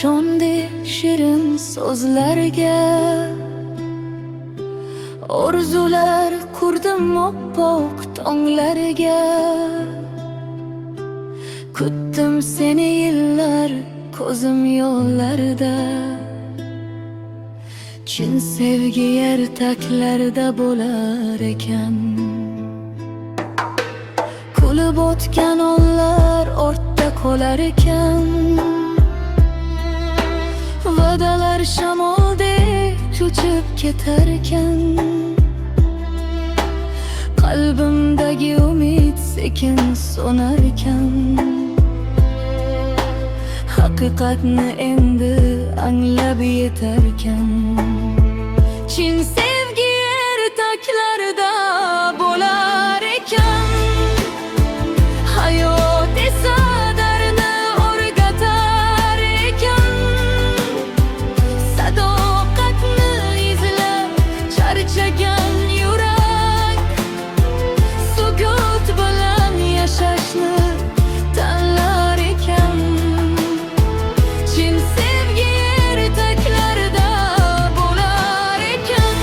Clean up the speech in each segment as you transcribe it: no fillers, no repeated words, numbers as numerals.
ishondi shirin so'zlarga. Orzular qurdim oppoq tonglarga. Kutdim seni yillar ko'zim yo'llarda. Chin sevgi ertaklarda bo'lar ekan. Kulib o'tgan onlar ortda qolar ekan. Va'dalar shamoldek uchib ketar ekan. Qalbimdagi umid sekin so'nar ekan. Haqiqatni endi anglab yetarkan. Chin sevgi ertaklarda bo'lar ekan. Hayot esa dardni o'rgatar ekan. Sadoqatni izlab charchagan yurak sukut bilan yashashni tanlar ekan. Chin sevgi ertaklarda bo'lar ekan.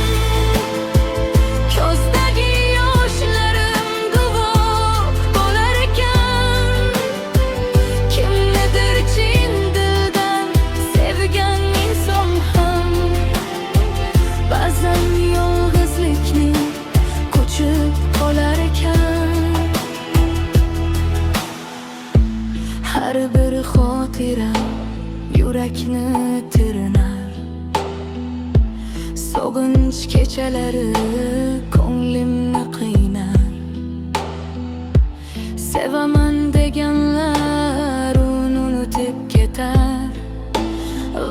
Ko'zdagi yoshlarim guvoh bo'lar ekan. Kimnidir chin dildan sevgan inson ham ba'zan yolg'izlikni ko'chib qolar ekan. Har bir xotira yurakni tirnar. Sog'inch kechalari ko'nglimni qiynar. Sevaman deganlar unutib ketar.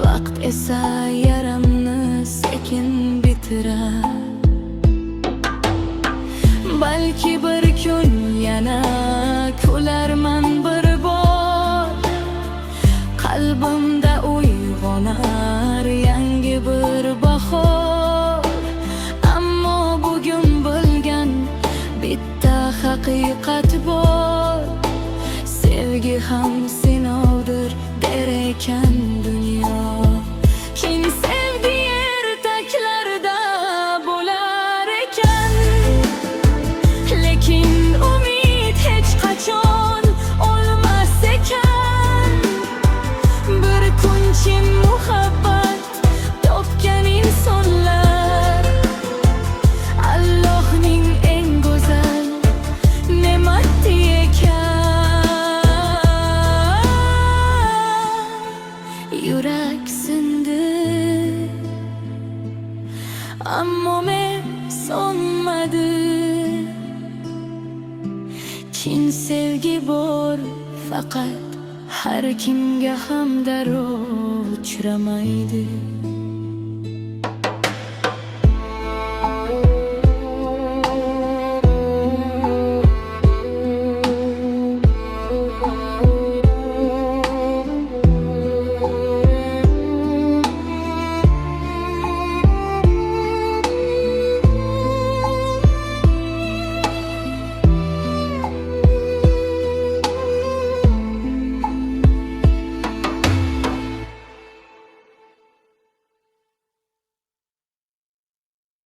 Vaqt esa yaramni sekin bitirar. Balki bir kun yana kularman bir bor. Qalbimda uyg'onar yangi bir bahor. Ammo bugun bilgan bitta haqiqat bor. Sevgi ham sinovdir der ekan dunyo. Chin sevgi ertaklarda bo'lar ekan. Lekin umid hech qachon o'lmas ekan. Bir kun chin muhabbat topgan insonlar Allohning eng go'zal ne'mati ekan. Yurak sindi, ammo men so'nmadi. Chin sevgi bor faqat har kimga ham darrov uchramaydi.